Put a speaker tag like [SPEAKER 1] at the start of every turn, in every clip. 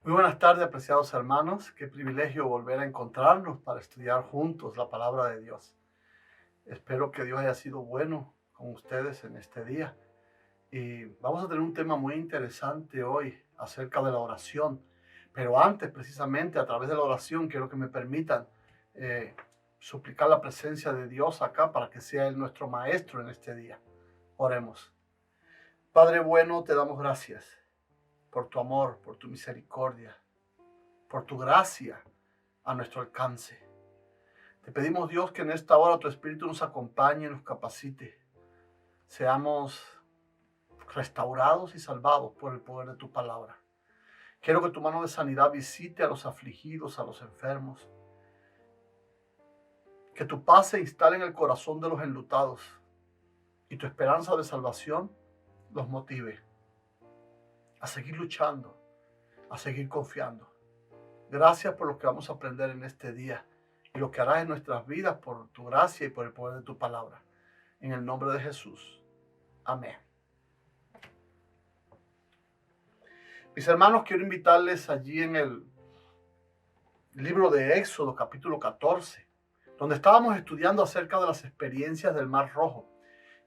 [SPEAKER 1] Muy buenas tardes, apreciados hermanos. Qué privilegio volver a encontrarnos para estudiar juntos la palabra de Dios. Espero que Dios haya sido bueno con ustedes en este día. Y vamos a tener un tema muy interesante hoy acerca de la oración. Pero antes, precisamente, a través de la oración, quiero que me permitan eh, suplicar la presencia de Dios acá para que sea Él nuestro maestro en este día. Oremos. Padre bueno, te damos gracias por tu amor, por tu misericordia, por tu gracia a nuestro alcance. Te pedimos, Dios, que en esta hora tu Espíritu nos acompañe, nos capacite. Seamos restaurados y salvados por el poder de tu palabra. Quiero que tu mano de sanidad visite a los afligidos, a los enfermos. Que tu paz se instale en el corazón de los enlutados y tu esperanza de salvación los motive a seguir luchando, a seguir confiando. Gracias por lo que vamos a aprender en este día y lo que harás en nuestras vidas por tu gracia y por el poder de tu palabra. En el nombre de Jesús. Amén. Mis hermanos, quiero invitarles allí en el libro de Éxodo, capítulo 14, donde estábamos estudiando acerca de las experiencias del Mar Rojo.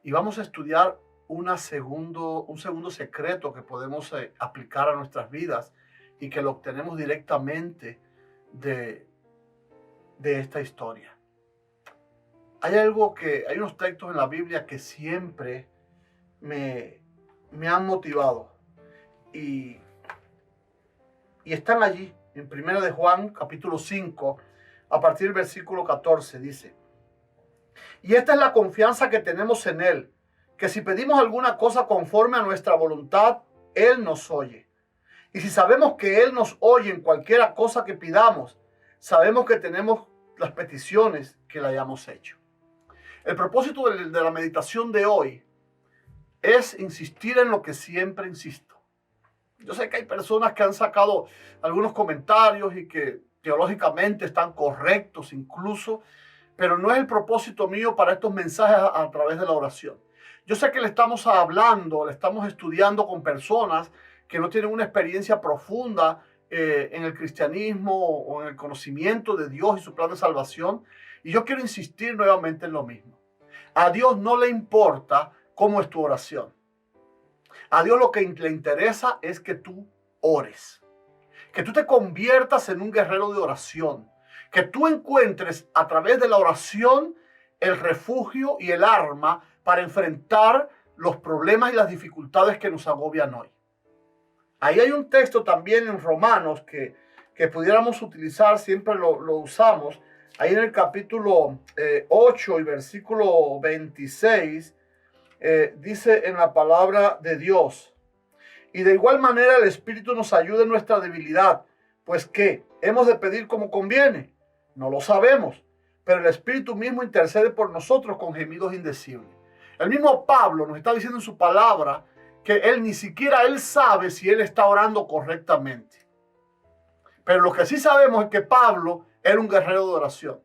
[SPEAKER 1] Y vamos a estudiar un segundo secreto que podemos aplicar a nuestras vidas y que lo obtenemos directamente de esta historia. Hay unos textos en la Biblia que siempre me han motivado y están allí en 1 de Juan, capítulo 5, a partir del versículo 14, dice: y esta es la confianza que tenemos en Él, que si pedimos alguna cosa conforme a nuestra voluntad, Él nos oye. Y si sabemos que Él nos oye en cualquiera cosa que pidamos, sabemos que tenemos las peticiones que le hayamos hecho. El propósito de la meditación de hoy es insistir en lo que siempre insisto. Yo sé que hay personas que han sacado algunos comentarios y que teológicamente están correctos incluso, pero no es el propósito mío para estos mensajes a través de la oración. Yo sé que le estamos estudiando con personas que no tienen una experiencia profunda en el cristianismo o en el conocimiento de Dios y su plan de salvación. Y yo quiero insistir nuevamente en lo mismo. A Dios no le importa cómo es tu oración. A Dios lo que le interesa es que tú ores. Que tú te conviertas en un guerrero de oración. Que tú encuentres a través de la oración el refugio y el arma para enfrentar los problemas y las dificultades que nos agobian hoy. Ahí hay un texto también en Romanos que pudiéramos utilizar, siempre lo usamos. Ahí en el capítulo 8 y versículo 26 dice en la palabra de Dios: y de igual manera el Espíritu nos ayuda en nuestra debilidad, pues ¿qué? ¿Hemos de pedir como conviene? No lo sabemos, pero el Espíritu mismo intercede por nosotros con gemidos indecibles. El mismo Pablo nos está diciendo en su palabra que él ni siquiera él sabe si él está orando correctamente. Pero lo que sí sabemos es que Pablo era un guerrero de oración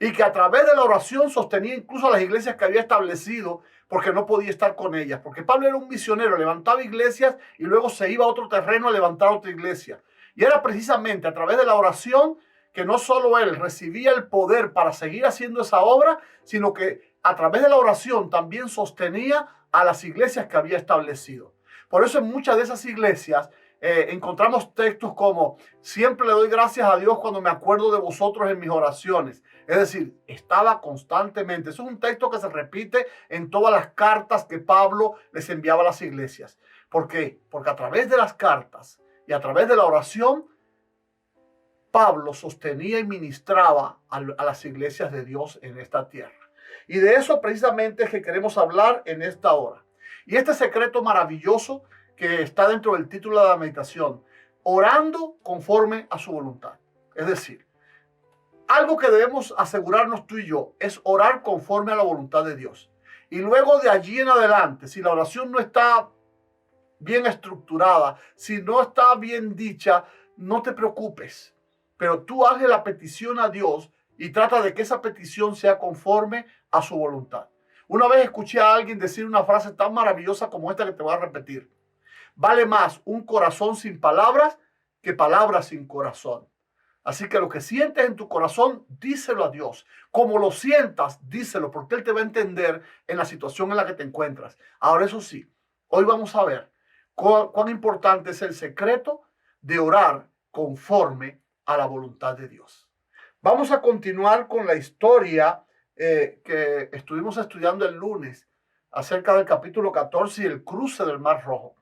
[SPEAKER 1] y que a través de la oración sostenía incluso a las iglesias que había establecido, porque no podía estar con ellas, porque Pablo era un misionero, levantaba iglesias y luego se iba a otro terreno a levantar otra iglesia. Y era precisamente a través de la oración que no solo él recibía el poder para seguir haciendo esa obra, sino que a través de la oración también sostenía a las iglesias que había establecido. Por eso en muchas de esas iglesias encontramos textos como: siempre le doy gracias a Dios cuando me acuerdo de vosotros en mis oraciones. Es decir, estaba constantemente. Eso es un texto que se repite en todas las cartas que Pablo les enviaba a las iglesias. ¿Por qué? Porque a través de las cartas y a través de la oración, Pablo sostenía y ministraba a las iglesias de Dios en esta tierra. Y de eso precisamente es que queremos hablar en esta hora. Y este secreto maravilloso que está dentro del título de la meditación: orando conforme a su voluntad. Es decir, algo que debemos asegurarnos tú y yo es orar conforme a la voluntad de Dios. Y luego de allí en adelante, si la oración no está bien estructurada, si no está bien dicha, no te preocupes. Pero tú hazle la petición a Dios y trata de que esa petición sea conforme a su voluntad. Una vez escuché a alguien decir una frase tan maravillosa como esta que te voy a repetir: vale más un corazón sin palabras que palabras sin corazón. Así que lo que sientes en tu corazón, díselo a Dios. Como lo sientas, díselo, porque Él te va a entender en la situación en la que te encuentras. Ahora, eso sí, hoy vamos a ver cuán importante es el secreto de orar conforme a la voluntad de Dios. Vamos a continuar con la historia que estuvimos estudiando el lunes acerca del capítulo 14 y el cruce del Mar Rojo.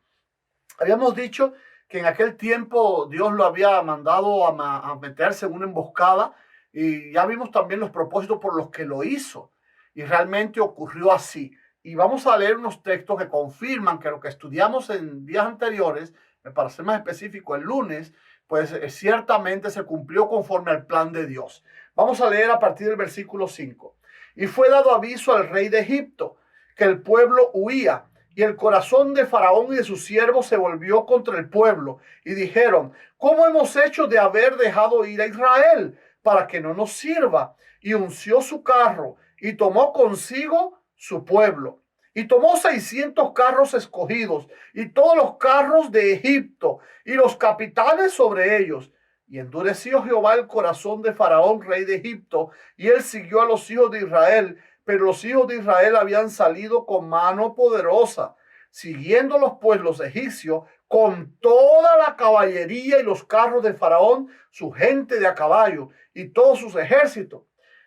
[SPEAKER 1] Habíamos dicho que en aquel tiempo Dios lo había mandado a meterse en una emboscada y ya vimos también los propósitos por los que lo hizo y realmente ocurrió así. Y vamos a leer unos textos que confirman que lo que estudiamos en días anteriores, para ser más específico, el lunes, pues ciertamente se cumplió conforme al plan de Dios. Vamos a leer a partir del versículo 5. Y fue dado aviso al rey de Egipto que el pueblo huía, y el corazón de Faraón y de sus siervos se volvió contra el pueblo, y dijeron: ¿cómo hemos hecho de haber dejado ir a Israel para que no nos sirva? Y unció su carro, y tomó consigo su pueblo. Y tomó 600 carros escogidos, y todos los carros de Egipto, y los capitanes sobre ellos. Y endureció Jehová el corazón de Faraón, rey de Egipto, y él siguió a los hijos de Israel. Pero los hijos de Israel habían salido con mano poderosa, siguiéndolos pues los egipcios con toda la caballería y los carros de Faraón, su gente de a caballo y todos sus ejércitos.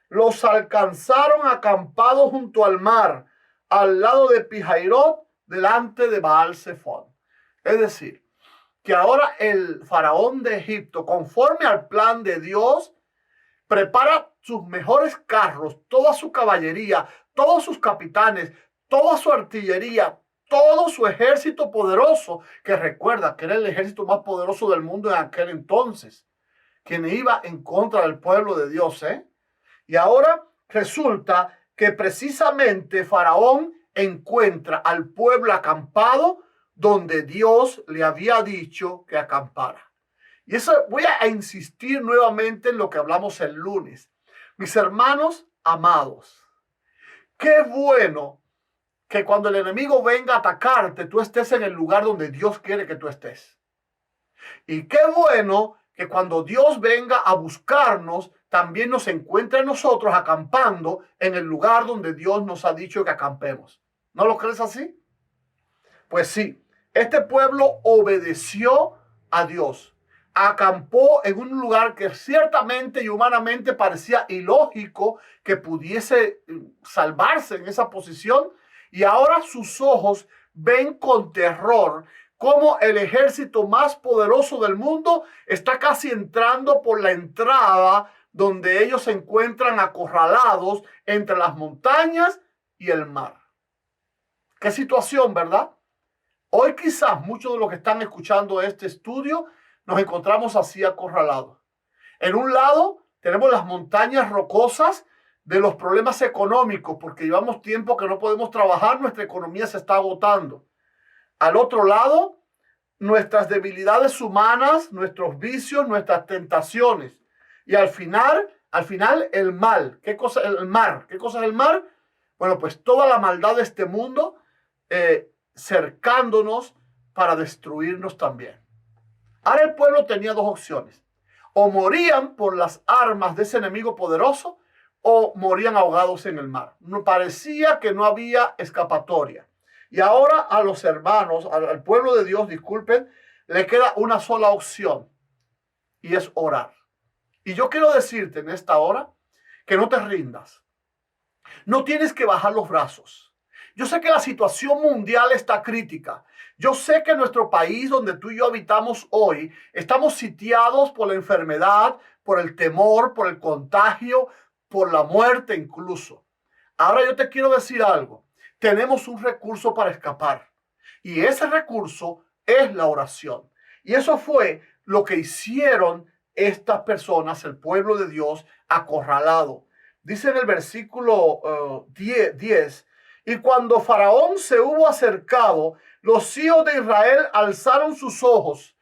[SPEAKER 1] Los alcanzaron acampados junto al mar, al lado de Pihairot, delante de Baal-Zephón. Es decir, que ahora el Faraón de Egipto, conforme al plan de Dios, prepara sus mejores carros, toda su caballería, todos sus capitanes, toda su artillería, todo su ejército poderoso, que recuerda que era el ejército más poderoso del mundo en aquel entonces, quien iba en contra del pueblo de Dios, Y ahora resulta que precisamente Faraón encuentra al pueblo acampado donde Dios le había dicho que acampara. Y eso voy a insistir nuevamente en lo que hablamos el lunes. Mis hermanos amados, qué bueno que cuando el enemigo venga a atacarte, tú estés en el lugar donde Dios quiere que tú estés. Y qué bueno que cuando Dios venga a buscarnos, también nos encuentre nosotros acampando en el lugar donde Dios nos ha dicho que acampemos. ¿No lo crees así? Pues sí, este pueblo obedeció a Dios. Acampó en un lugar que ciertamente y humanamente parecía ilógico que pudiese salvarse en esa posición, y ahora sus ojos ven con terror cómo el ejército más poderoso del mundo está casi entrando por la entrada donde ellos se encuentran acorralados entre las montañas y el mar. Qué situación, ¿verdad? Hoy quizás muchos de los que están escuchando este estudio nos encontramos así acorralados. En un lado tenemos las montañas rocosas de los problemas económicos, porque llevamos tiempo que no podemos trabajar, nuestra economía se está agotando. Al otro lado, nuestras debilidades humanas, nuestros vicios, nuestras tentaciones. Y al final el mal. ¿Qué cosa es el mar? ¿Qué cosa es el mar? Bueno, pues toda la maldad de este mundo cercándonos para destruirnos también. Ahora el pueblo tenía dos opciones: o morían por las armas de ese enemigo poderoso, o morían ahogados en el mar. No parecía que no había escapatoria. Y ahora a los hermanos, al pueblo de Dios, disculpen, le queda una sola opción, y es orar. Y yo quiero decirte en esta hora que no te rindas. No tienes que bajar los brazos. Yo sé que la situación mundial está crítica. Yo sé que en nuestro país donde tú y yo habitamos hoy, estamos sitiados por la enfermedad, por el temor, por el contagio, por la muerte incluso. Ahora yo te quiero decir algo. Tenemos un recurso para escapar. Y ese recurso es la oración. Y eso fue lo que hicieron estas personas, el pueblo de Dios, acorralado. Dice en el versículo 10, y cuando Faraón se hubo acercado, los hijos de Israel alzaron sus ojos,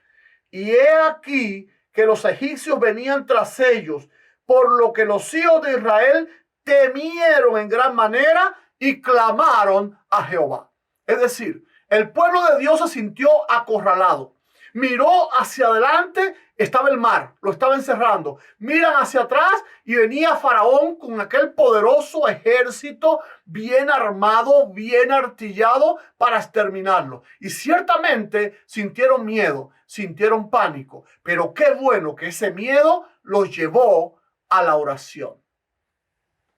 [SPEAKER 1] y he aquí que los egipcios venían tras ellos, por lo que los hijos de Israel temieron en gran manera y clamaron a Jehová. Es decir, el pueblo de Dios se sintió acorralado. Miró hacia adelante, estaba el mar, lo estaba encerrando. Miran hacia atrás y venía Faraón con aquel poderoso ejército bien armado, bien artillado para exterminarlo. Y ciertamente sintieron miedo, sintieron pánico. Pero qué bueno que ese miedo los llevó a la oración.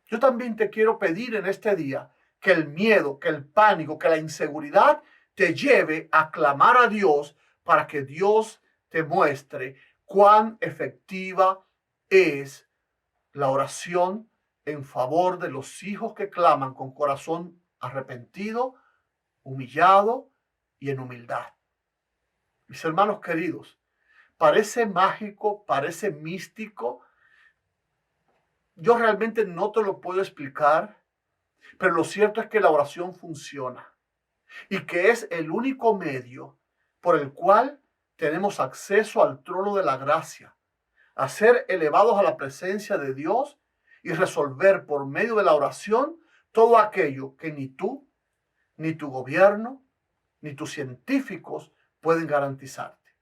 [SPEAKER 1] Yo también te quiero pedir en este día que el miedo, que el pánico, que la inseguridad te lleve a clamar a Dios para que Dios te muestre cuán efectiva es la oración en favor de los hijos que claman con corazón arrepentido, humillado y en humildad. Mis hermanos queridos, parece mágico, parece místico. Yo realmente no te lo puedo explicar, pero lo cierto es que la oración funciona y que es el único medio por el cual tenemos acceso al trono de la gracia, a ser elevados a la presencia de Dios y resolver por medio de la oración todo aquello que ni tú, ni tu gobierno, ni tus científicos pueden garantizarte.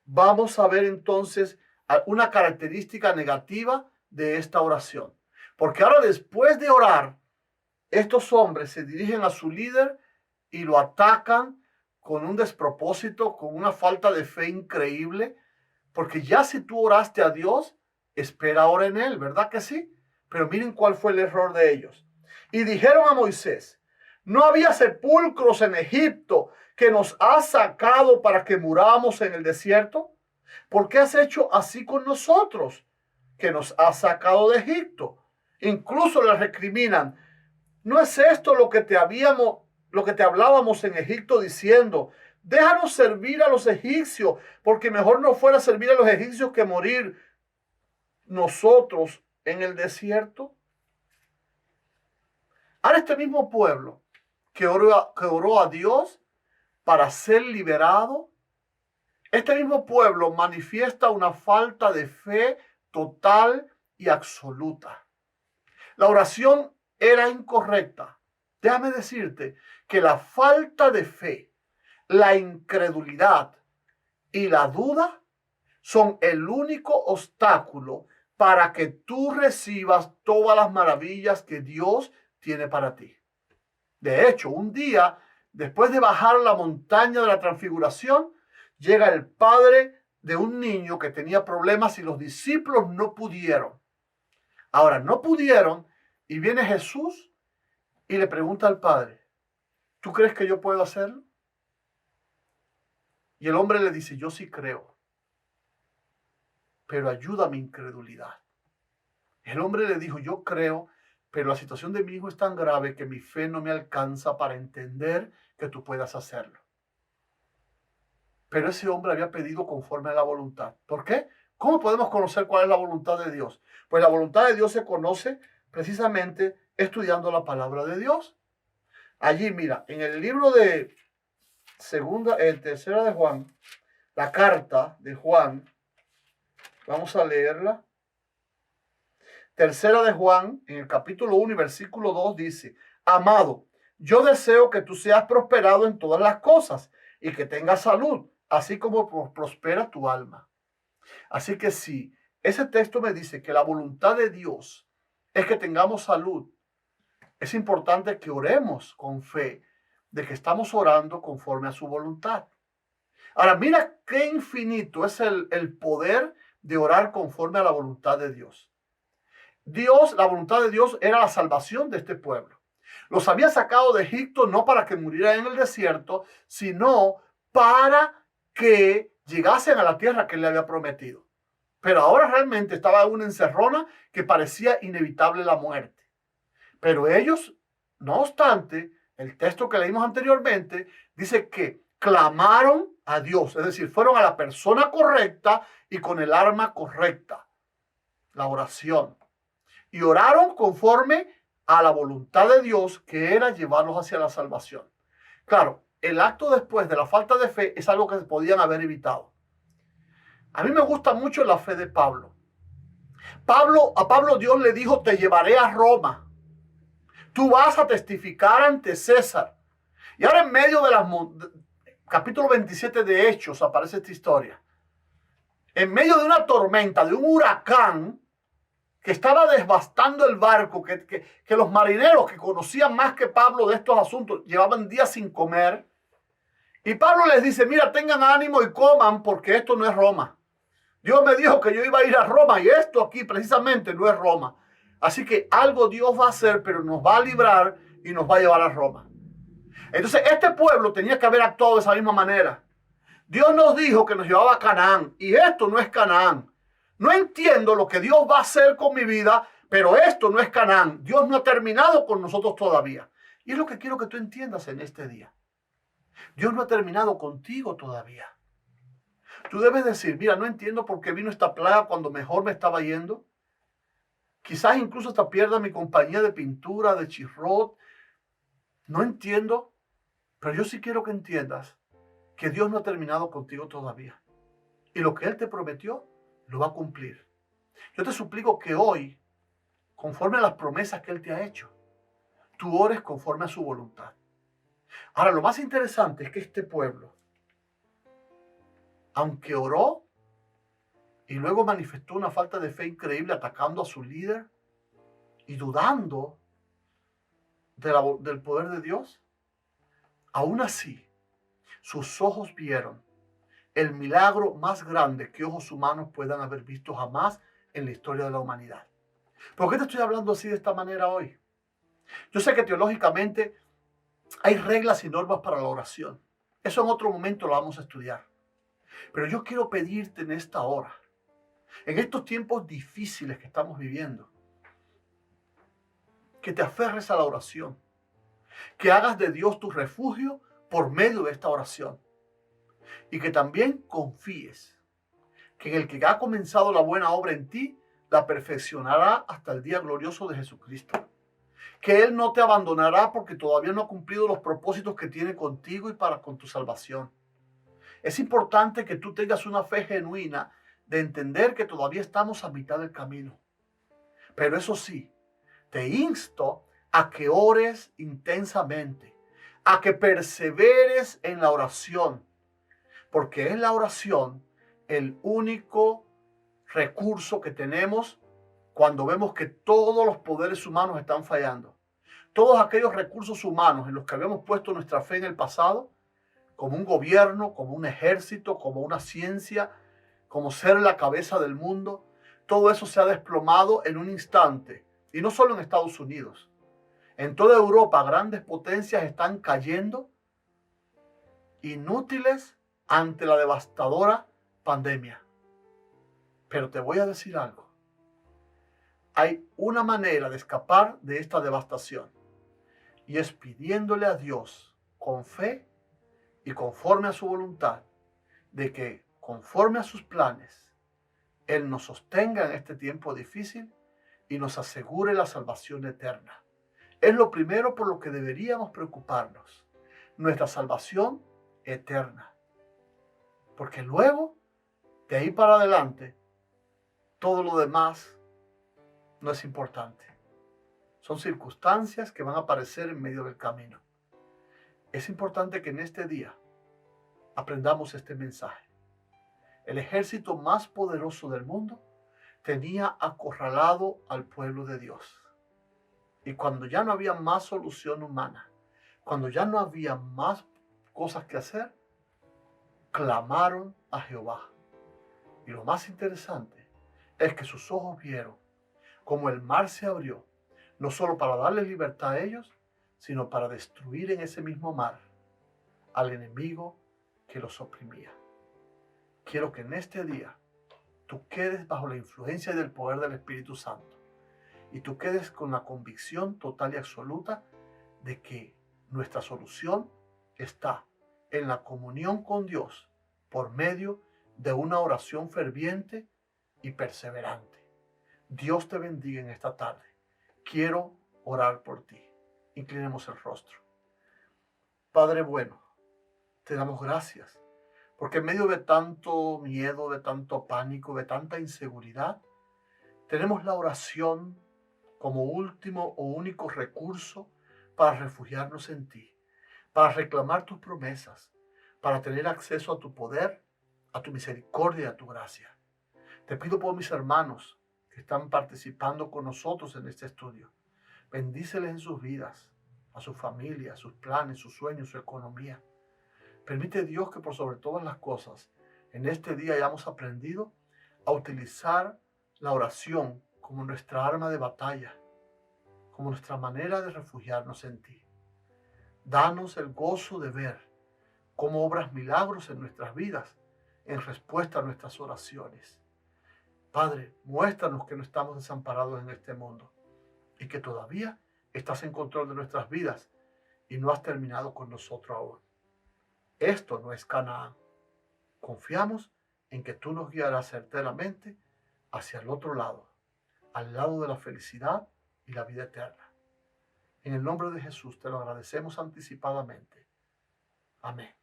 [SPEAKER 1] Vamos a ver entonces una característica negativa de esta oración. Porque ahora, después de orar, estos hombres se dirigen a su líder y lo atacan con un despropósito, con una falta de fe increíble, porque ya si tú oraste a Dios, espera ahora en Él, ¿verdad que sí? Pero miren cuál fue el error de ellos. Y dijeron a Moisés: ¿no había sepulcros en Egipto que nos has sacado para que muramos en el desierto? ¿Por qué has hecho así con nosotros, que nos has sacado de Egipto? Incluso le recriminan: ¿no es esto lo que te hablábamos en Egipto diciendo: déjanos servir a los egipcios, porque mejor nos fuera servir a los egipcios que morir nosotros en el desierto? Ahora este mismo pueblo que oró a Dios para ser liberado, este mismo pueblo manifiesta una falta de fe total y absoluta. La oración era incorrecta. Déjame decirte que la falta de fe, la incredulidad y la duda son el único obstáculo para que tú recibas todas las maravillas que Dios tiene para ti. De hecho, un día, después de bajar la montaña de la transfiguración, llega el padre de un niño que tenía problemas y los discípulos no pudieron. Ahora, no pudieron y viene Jesús y le pregunta al padre: ¿tú crees que yo puedo hacerlo? Y el hombre le dice: yo sí creo, pero ayuda a mi incredulidad. El hombre le dijo: yo creo, pero la situación de mi hijo es tan grave que mi fe no me alcanza para entender que tú puedas hacerlo. Pero ese hombre había pedido conforme a la voluntad. ¿Por qué? ¿Cómo podemos conocer cuál es la voluntad de Dios? Pues la voluntad de Dios se conoce precisamente estudiando la palabra de Dios. Allí, mira, en el libro de tercera de Juan, la carta de Juan, vamos a leerla. Tercera de Juan, en el capítulo 1 y versículo 2 dice: amado, yo deseo que tú seas prosperado en todas las cosas y que tengas salud, así como prospera tu alma. Así que si ese texto me dice que la voluntad de Dios es que tengamos salud, es importante que oremos con fe de que estamos orando conforme a su voluntad. Ahora, mira qué infinito es el poder de orar conforme a la voluntad de Dios. La voluntad de Dios era la salvación de este pueblo. Los había sacado de Egipto no para que murieran en el desierto, sino para que llegasen a la tierra que él le había prometido. Pero ahora realmente estaba en una encerrona que parecía inevitable la muerte. Pero ellos, no obstante, el texto que leímos anteriormente dice que clamaron a Dios, es decir, fueron a la persona correcta y con el arma correcta, la oración. Y oraron conforme a la voluntad de Dios, que era llevarlos hacia la salvación. Claro, el acto después de la falta de fe es algo que se podían haber evitado. A mí me gusta mucho la fe de Pablo. A Pablo Dios le dijo: te llevaré a Roma. Tú vas a testificar ante César. Y ahora en medio capítulo 27 de Hechos aparece esta historia. En medio de una tormenta, de un huracán que estaba devastando el barco, que los marineros que conocían más que Pablo de estos asuntos llevaban días sin comer. Y Pablo les dice, mira, tengan ánimo y coman porque esto no es Roma. Dios me dijo que yo iba a ir a Roma y esto aquí precisamente no es Roma. Así que algo Dios va a hacer, pero nos va a librar y nos va a llevar a Roma. Entonces este pueblo tenía que haber actuado de esa misma manera. Dios nos dijo que nos llevaba a Canaán y esto no es Canaán. No entiendo lo que Dios va a hacer con mi vida, pero esto no es Canaán. Dios no ha terminado con nosotros todavía. Y es lo que quiero que tú entiendas en este día. Dios no ha terminado contigo todavía. Tú debes decir, mira, no entiendo por qué vino esta plaga cuando mejor me estaba yendo. Quizás incluso hasta pierda mi compañía de pintura, de chirrot. No entiendo, pero yo sí quiero que entiendas que Dios no ha terminado contigo todavía. Y lo que Él te prometió, lo va a cumplir. Yo te suplico que hoy, conforme a las promesas que Él te ha hecho, tú ores conforme a su voluntad. Ahora, lo más interesante es que este pueblo, aunque oró y luego manifestó una falta de fe increíble atacando a su líder y dudando del poder de Dios, aún así, sus ojos vieron el milagro más grande que ojos humanos puedan haber visto jamás en la historia de la humanidad. ¿Por qué te estoy hablando así de esta manera hoy? Yo sé que teológicamente hay reglas y normas para la oración. Eso en otro momento lo vamos a estudiar. Pero yo quiero pedirte en esta hora, en estos tiempos difíciles que estamos viviendo, que te aferres a la oración, que hagas de Dios tu refugio por medio de esta oración y que también confíes que en el que ha comenzado la buena obra en ti, la perfeccionará hasta el día glorioso de Jesucristo. Que Él no te abandonará porque todavía no ha cumplido los propósitos que tiene contigo y con tu salvación. Es importante que tú tengas una fe genuina de entender que todavía estamos a mitad del camino. Pero eso sí, te insto a que ores intensamente, a que perseveres en la oración, porque es la oración el único recurso que tenemos cuando vemos que todos los poderes humanos están fallando. Todos aquellos recursos humanos en los que habíamos puesto nuestra fe en el pasado, como un gobierno, como un ejército, como una ciencia, como ser la cabeza del mundo, todo eso se ha desplomado en un instante. Y no solo en Estados Unidos. En toda Europa, grandes potencias están cayendo inútiles ante la devastadora pandemia. Pero te voy a decir algo. Hay una manera de escapar de esta devastación. Y es pidiéndole a Dios con fe y conforme a su voluntad, de que conforme a sus planes, Él nos sostenga en este tiempo difícil y nos asegure la salvación eterna. Es lo primero por lo que deberíamos preocuparnos, nuestra salvación eterna. Porque luego, de ahí para adelante, todo lo demás no es importante. Son circunstancias que van a aparecer en medio del camino. Es importante que en este día aprendamos este mensaje. El ejército más poderoso del mundo tenía acorralado al pueblo de Dios. Y cuando ya no había más solución humana, cuando ya no había más cosas que hacer, clamaron a Jehová. Y lo más interesante es que sus ojos vieron como el mar se abrió, no solo para darles libertad a ellos, sino para destruir en ese mismo mar al enemigo que los oprimía. Quiero que en este día tú quedes bajo la influencia y del poder del Espíritu Santo y tú quedes con la convicción total y absoluta de que nuestra solución está en la comunión con Dios por medio de una oración ferviente y perseverante. Dios te bendiga en esta tarde. Quiero orar por ti. Inclinemos el rostro. Padre bueno, te damos gracias porque en medio de tanto miedo, de tanto pánico, de tanta inseguridad, tenemos la oración como último o único recurso para refugiarnos en ti, para reclamar tus promesas, para tener acceso a tu poder, a tu misericordia y a tu gracia. Te pido por mis hermanos que están participando con nosotros en este estudio. Bendíceles en sus vidas, a su familia, sus planes, sus sueños, su economía. Permite, Dios, que por sobre todas las cosas, en este día hayamos aprendido a utilizar la oración como nuestra arma de batalla, como nuestra manera de refugiarnos en ti. Danos el gozo de ver cómo obras milagros en nuestras vidas en respuesta a nuestras oraciones. Padre, muéstranos que no estamos desamparados en este mundo y que todavía estás en control de nuestras vidas y no has terminado con nosotros aún. Esto no es Canaán. Confiamos en que tú nos guiarás certeramente hacia el otro lado, al lado de la felicidad y la vida eterna. En el nombre de Jesús te lo agradecemos anticipadamente. Amén.